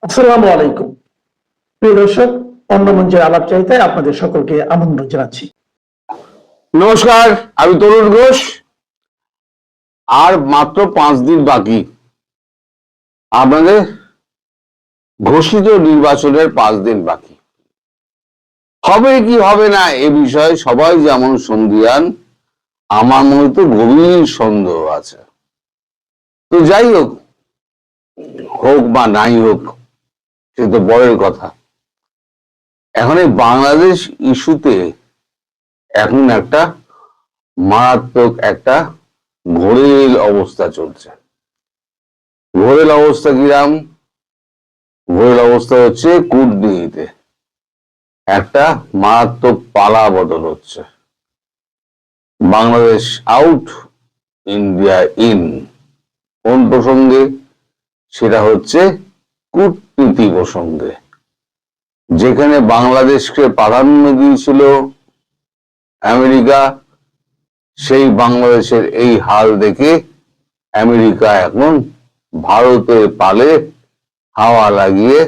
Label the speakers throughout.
Speaker 1: আসসালামু আলাইকুম। প্রিয় দর্শক, অন্য মঞ্চের আলাপচারিতায় আপনাদের সকলকে আমন্ত্রণ জানাচ্ছি।
Speaker 2: নমস্কার, আমি তরুণ ঘোষ। আর মাত্র 5 দিন বাকি আপনাদের ঘোষিত নির্বাচনের। 5 দিন বাকি। হবে কি হবে না এ বিষয়ে সবাই যেমন সন্দিহান, আমার মনে তো গভীর সন্দেহ আছে। তো যাই হোক, হোক বা নাই হোক, সে তো বড়ের কথা। এখন এই বাংলাদেশ ইস্যুতে এখন একটা মারাত্মক একটা ঘোরেল অবস্থা চলছে। ঘোরেল অবস্থা কিরাম? ঘোরেল অবস্থা হচ্ছে কূটনীতিতে একটা মারাত্মক পালা বদল হচ্ছে। Bangladesh out, India in. কোন প্রসঙ্গে? সেটা হচ্ছে কূটনীতি প্রসঙ্গে। যেখানে বাংলাদেশকে প্রাধান্য দিয়েছিল আমেরিকা, সেই বাংলাদেশের এই হাল দেখে আমেরিকা এখন ভারতের পালে হাওয়া লাগিয়ে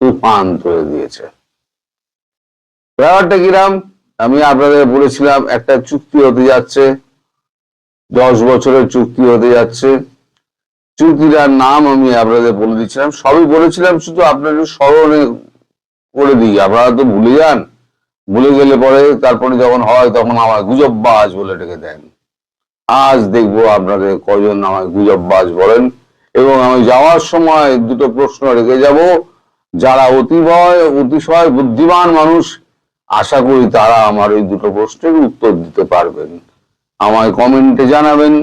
Speaker 2: তুফান তুলে দিয়েছে। ব্যাপারটা কিরাম? আমি আপনাদের বলেছিলাম একটা চুক্তি হতে যাচ্ছে, 10 বছরের চুক্তি হতে যাচ্ছে। চুক্তিটার নাম আমি আপনাদের বলে দিচ্ছিলাম, সবই বলেছিলাম, শুধু আপনাদের স্মরণে করে দিই। আপনারা তো ভুলে যান, ভুলে গেলে পরে তারপরে যখন হয় তখন আমার গুজববাজ বলে ডেকে দেন। আজ দেখবো আপনাদের কয়জন আমায় গুজববাজ বলেন। এবং আমি যাওয়ার সময় দুটো প্রশ্ন রেখে যাব, যারা অতিশয় বুদ্ধিমান মানুষ, আশা করি তারা আমার এই দুটো প্রশ্নের উত্তর দিতে পারবেন। আমায় কমেন্টে জানাবেন।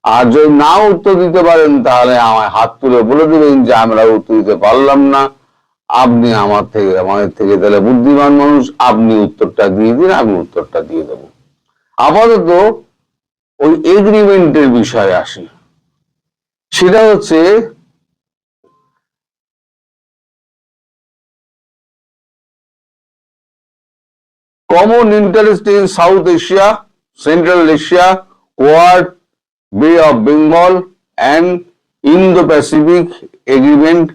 Speaker 2: আর যদি না উত্তর দিতে পারেন তাহলে আমায় হাত তুলে বলে দেবেন যে আমরা উত্তর দিতে পারলাম না। আপনি আমাদের থেকে তাহলে বুদ্ধিমান মানুষ, আপনি উত্তরটা দিয়ে দিন, আমি উত্তরটা দিয়ে দেব। আপাতত ওই এগ্রিমেন্টের বিষয়ে আসি। সেটা হচ্ছে common interest in South Asia, Central Asia, Quad, Bay of Bengal and Indo-Pacific agreement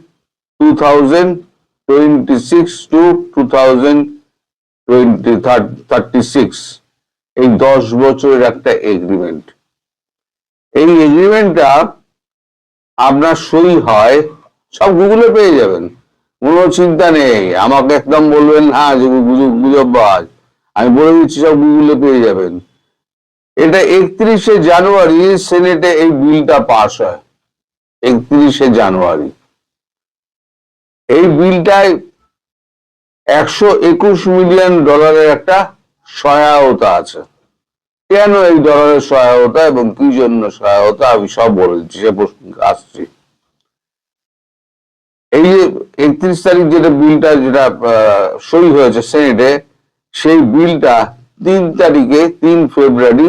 Speaker 2: 2026 to 2036। এই 10 বছরের একটা এগ্রিমেন্ট। এই এগ্রিমেন্টটা আপনার সই হয়, সব গুগলে পেয়ে যাবেন, কোনো চিন্তা নেই। আমাকে একদম বলবেন না যে গুজববাজ, আমি বলে দিচ্ছি সব গুগলে পেয়ে যাবেন। এটা 31শে জানুয়ারি সেনেটে এই বিলটা পাস হয়। 31শে জানুয়ারি এই বিলটায় $121 মিলিয়ন একটা সহায়তা আছে। কেন এই ডলারের সহায়তা এবং কি জন্য সহায়তা আমি সব বলে দিচ্ছি, সে প্রশ্ন আসছি। এই যে 31 তারিখ যেটা বিলটা যেটা সই হয়েছে সেনেটে, সেই বিলটা 3 ফেব্রুয়ারি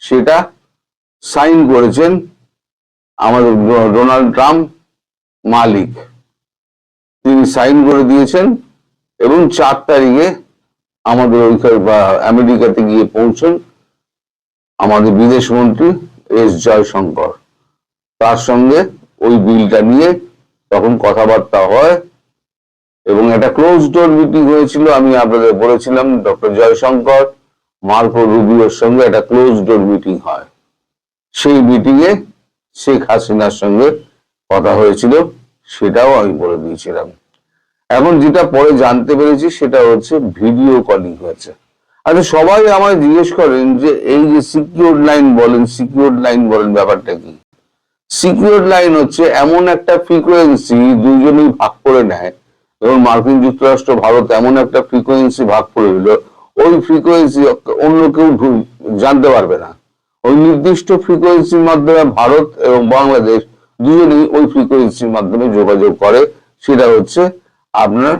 Speaker 2: সেটা সাইন করেছেন আমাদের ডোনাল্ড ট্রাম্প মালিক। তিনি সাইন করে দিয়েছেন এবং 4 তারিখে আমাদের ওইখানে আমেরিকাতে গিয়ে পৌঁছন আমাদের বিদেশমন্ত্রী এস জয়শঙ্কর। তার সঙ্গে ওই বিলটা নিয়ে তখন কথাবার্তা হয় এবং একটা ক্লোজ ডোর মিটিং হয়েছিল। আমি আপনাদের বলেছিলাম ডক্টর জয়শঙ্কর মার্কো রুবিওর সঙ্গে একটা ক্লোজ ডোর মিটিং হয়। সেই মিটিং এ শেখ হাসিনার সঙ্গে কথা হয়েছিল, সেটাও আমি বলে দিয়েছিলাম। এখন যেটা পরে জানতে পেরেছি সেটা হচ্ছে ভিডিও কলিং হয়েছে। আচ্ছা, সবাই আমায় জিজ্ঞেস করেন যে এই যে সিকিউর লাইন বলেন ব্যাপারটা কি? সিকিউর লাইন হচ্ছে এমন একটা ফ্রিকোয়েন্সি দুইজনেই ভাগ করে নেয়, এবং মার্কিন যুক্তরাষ্ট্র ভারত এমন একটা ফ্রিকোয়েন্সি ভাগ করে দিল, ওই ফ্রিকোয়েন্সি অন্য কেউ জানতে পারবে না। ওই নির্দিষ্ট ফ্রিকোয়েন্সির মাধ্যমে ভারত এবং বাংলাদেশ দুজনেই ওই ফ্রিকোয়েন্সির মাধ্যমে যোগাযোগ করে। সেটা হচ্ছে আপনার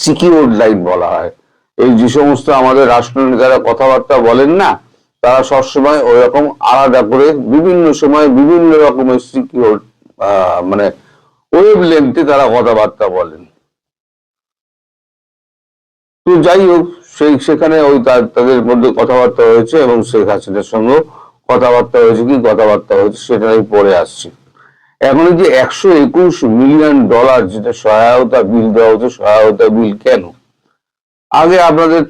Speaker 2: সিকিউর লাইন বলা হয়। এই যে সমস্ত আমাদের রাষ্ট্রনেতারা কথাবার্তা বলেন না, তারা সবসময় ওই রকম আলাদা করে বিভিন্ন সময় বিভিন্ন রকমের সিকিউর মানে ওয়েভ লেন্থে তারা কথাবার্তা বলেন। তো যাই হোক, সেখানে ওই তাদের মধ্যে কথাবার্তা হয়েছে এবং শেখ হাসিনার সঙ্গে কথাবার্তা হয়েছে। কি কথাবার্তা হয়েছে সেটাই পরে আসছি। এখন এই যে $121 মিলিয়ন যেটা সহায়তা বিল দেওয়া হচ্ছে, সহায়তা বিল কেন? আগে আপনাদের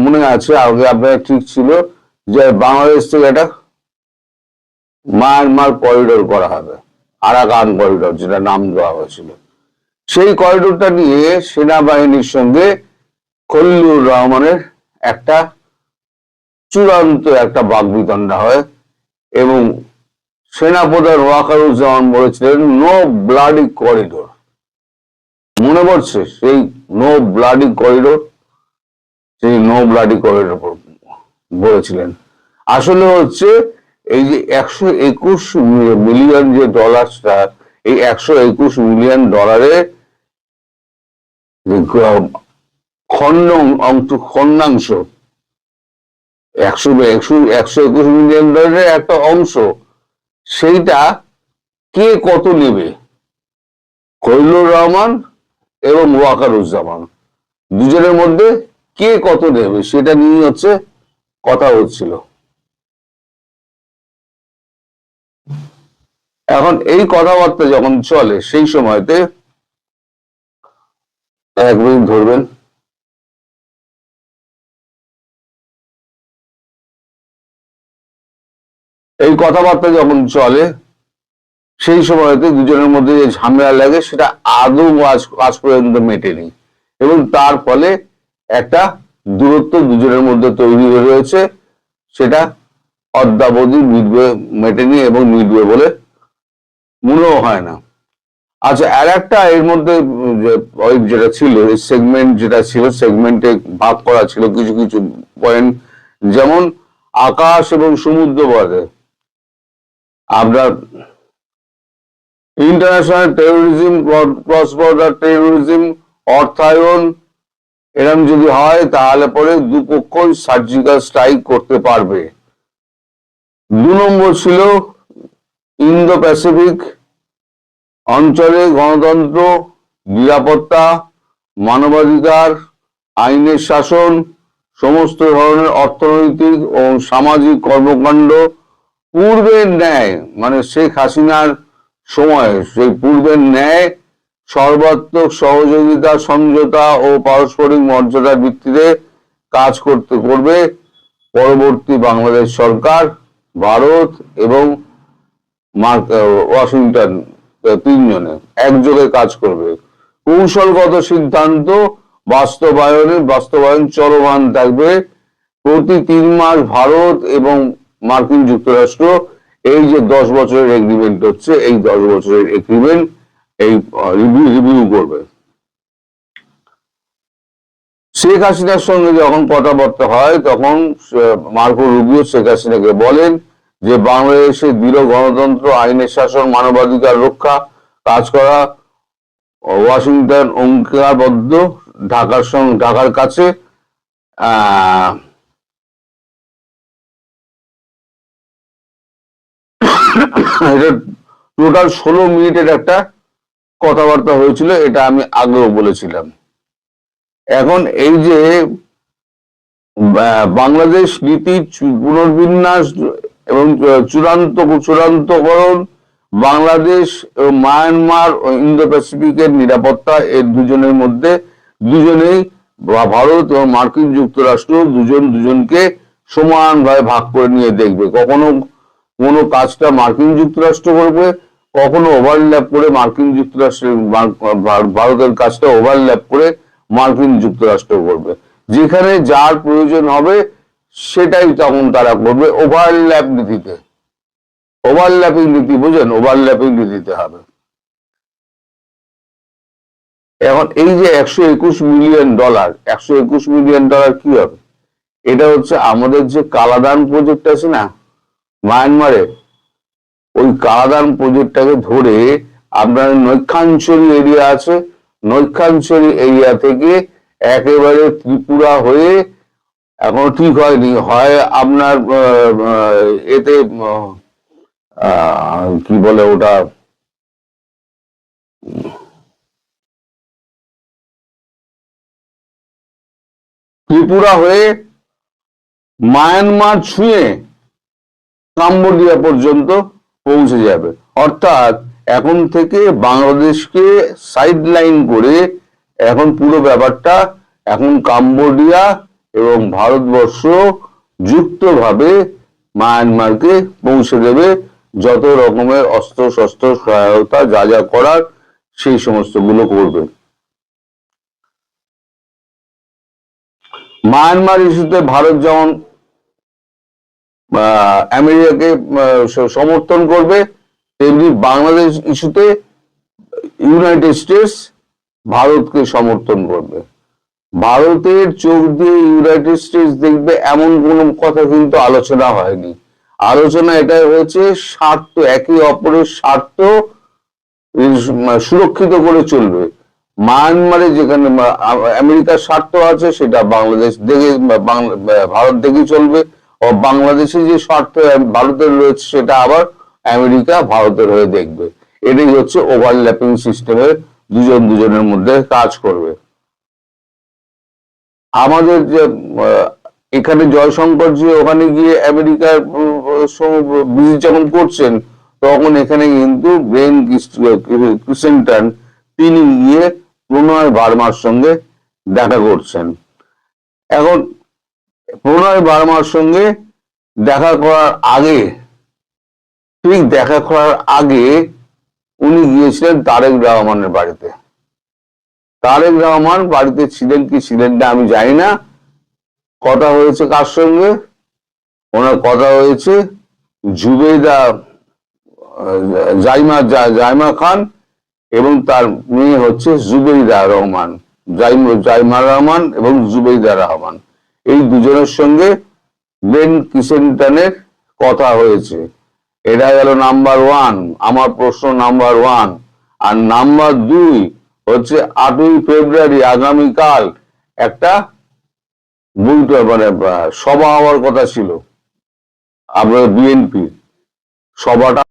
Speaker 2: মনে আছে, আগে আপনাদের ঠিক ছিল যে বাংলাদেশ থেকে একটা মায়ানমার করিডোর করা হবে, আরাকান করিডোর যেটা নাম দেওয়া হয়েছিল। সেই করিডোরটা নিয়ে সেনাবাহিনীর সঙ্গে খলিলুর রহমানের একটা চূড়ান্ত একটা বাকবিতণ্ডা হয় এবং সেনাপ্রধান ওয়াকারুজ্জামান বলেছিলেন নো ব্লাডি করিডোর। মনে পড়ছে সেই নো ব্লাডি করিডোর? সেই নো ব্লাডি করিডোর বলেছিলেন। আসলে হচ্ছে এই যে $121 মিলিয়ন যে ডলারটা, এই $121 মিলিয়ন খন্ডাংশ, $121 মিলিয়ন একটা অংশ, সেইটা কে কত নেবে? খলিলুর রহমান এবং ওয়াকারুজ্জামান দুজনের মধ্যে কে কত নেবে সেটা নিয়ে হচ্ছে কথা হচ্ছিল। এখন এই কথাবার্তা যখন চলে সেই সময়তে, এক মিনিট ধরবেন, এই কথাবার্তা যখন চলে সেই সময়তে দুজনের মধ্যে যে ঝামেলা লাগে সেটা আদৌ আজ পর্যন্ত মেটেনি এবং তার ফলে একটা দূরত্ব দুজনের মধ্যে তৈরি হয়ে রয়েছে, সেটা অদ্যাবধি মেটেনি এবং মিটবে বলে মনেও হয় না। আচ্ছা, আর একটা এর মধ্যে যেটা ছিল, সেগমেন্ট যেটা ছিল, সেগমেন্টে ভাগ করা ছিল কিছু কিছু পয়েন্ট, যেমন আকাশ এবং সমুদ্র পথে আপনার international terrorism, cross border terrorism, অর্থায়ন, এরকম যদি হয় তাহলে পরে দুপক্ষই সার্জিক্যাল স্ট্রাইক করতে পারবে। 2 নম্বর ছিল ইন্দো প্যাসিফিক অঞ্চলে গণতন্ত্র, নিরাপত্তা, মানবাধিকার, আইনের শাসন, সমস্ত ধরনের অর্থনৈতিক ও সামাজিক কর্মকাণ্ড পূর্বের ন্যায়, মানে শেখ হাসিনার সময় সেই পূর্বের ন্যায় সর্বাত্মক সহযোগিতা, সমঝোতা ও পারস্পরিক মর্যাদার ভিত্তিতে কাজ করবে পরবর্তী বাংলাদেশ সরকার, ভারত এবং ওয়াশিংটন, তিনজনে একযোগে কাজ করবে। কৌশলগত সিদ্ধান্ত বাস্তবায়ন চলমান থাকবে। প্রতি 3 মাস ভারত এবং মার্কিন যুক্তরাষ্ট্র এই যে 10 বছরের এগ্রিমেন্ট হচ্ছে, এই 10 বছরের এগ্রিমেন্ট এই রিভিউ করবে। শেখ হাসিনার সঙ্গে যখন কথাবার্তা হয় তখন মার্কো রুবিও শেখ হাসিনাকে বলেন যে বাংলাদেশে দৃঢ় গণতন্ত্র, আইনের শাসন, মানবাধিকার রক্ষা কাজ করা ওয়াশিংটন অঙ্গীকারবদ্ধ। ঢাকার কাছে এটা টোটাল 16 মিনিটের একটা কথাবার্তা হয়েছিল, এটা আমি আগেও বলেছিলাম। এখন এই যে বাংলাদেশ নীতি পুনর্বিন্যাস এবং চূড়ান্তকরণ, বাংলাদেশ ও মায়ানমার ও ইন্দো প্যাসিফিকের নিরাপত্তা, এর দুজনের মধ্যে দুজনেই ভারত ও মার্কিন যুক্তরাষ্ট্র দুজনকে সমানভাবে ভাগ করে নিয়ে দেখবে। কখনো কোনো কাজটা মার্কিন যুক্তরাষ্ট্র করবে, কখনো ওভারল্যাপ করে মার্কিন যুক্তরাষ্ট্রের ভারতের কাজটা ওভারল্যাপ করে মার্কিন যুক্তরাষ্ট্র করবে। যেখানে যার প্রয়োজন হবে সেটাই তখন তারা করবে ওভারল্যাপ নীতিতে। ওভারল্যাপিং নীতি বোঝেন? ওভারল্যাপিং নীতিতে হবে। এখন এই যে $121 মিলিয়ন কি হবে? এটা হচ্ছে আমাদের যে কালাদান প্রজেক্ট আছে না মায়ানমারে, ওই কালাদান প্রজেক্টটাকে ধরে আপনার নৈখাঞ্চরী এরিয়া আছে, নৈখাঞ্চরী এরিয়া থেকে একেবারে ত্রিপুরা হয়ে, এখনো ঠিক হয়নি, হয় আপনার এতে কি বলে ওটা, ত্রিপুরা হয়ে মায়ানমার ছুঁয়ে কাম্বোডিয়া পর্যন্ত পৌঁছে যাবে। অর্থাৎ এখন থেকে বাংলাদেশকে সাইড লাইন করে এখন পুরো ব্যাপারটা এখন কাম্বোডিয়া এবং ভারতবর্ষ যুক্তভাবে মায়ানমারকে পৌঁছে দেবে, যত রকমের অস্ত্র শস্ত্র সহায়তা যা যা করার সেই সমস্ত গুলো করবে। মায়ানমার ইস্যুতে ভারত যেমন আমেরিকাকে সমর্থন করবে, তেমনি বাংলাদেশ ইস্যুতে ইউনাইটেড স্টেটস ভারতকে সমর্থন করবে। ভারতের চোখ দিয়ে ইউনাইটেড স্টেটস দেখবে এমন কোনো কথা কিন্তু আলোচনা হয়নি। আলোচনা এটাই হয়েছে স্বার্থ, একে অপরের স্বার্থ সুরক্ষিত করে চলবে। মায়ানমারে যেখানে আমেরিকার স্বার্থ আছে সেটা বাংলাদেশ দেখে ভারত দেখে চলবে, ও বাংলাদেশে যে স্বার্থ ভারতের রয়েছে সেটা আবার আমেরিকা ভারতের হয়ে দেখবে। এটাই হচ্ছে ওভারল্যাপিং সিস্টেমের দুজনের মধ্যে কাজ করবে। আমাদের যে এখানে জয়শঙ্কর জি ওখানে গিয়ে আমেরিকার ভিজিট যখন করছেন, তখন এখানে কিন্তু ব্রেন ক্রিসেন্টন তিনি গিয়ে প্রণয় বার্মার সঙ্গে দেখা করছেন। এখন প্রণয় বার্মার সঙ্গে দেখা করার আগে, ঠিক দেখা করার আগে উনি গিয়েছিলেন তারেক রহমানের বাড়িতে। তারেক রহমান বাড়িতে ছিলেন কি ছিলেন না আমি জানি না। কথা হয়েছে কার সঙ্গে? ওনার কথা হয়েছে জুবেইদা জাইমা খান এবং তার মেয়ে হচ্ছে জুবেইদা রহমান, জাইমা রহমান এবং জুবেইদা রহমান, এই দুজনের সঙ্গে ব্রেন ক্রিসেন্টনের কথা হয়েছে। এটা গেল নাম্বার 1, আমার প্রশ্ন নাম্বার 1। আর নাম্বার 2 হচ্ছে 8ই ফেব্রুয়ারি আগামীকাল একটা মানে সভা হওয়ার কথা ছিল আপনাদের বিএনপি সভাটা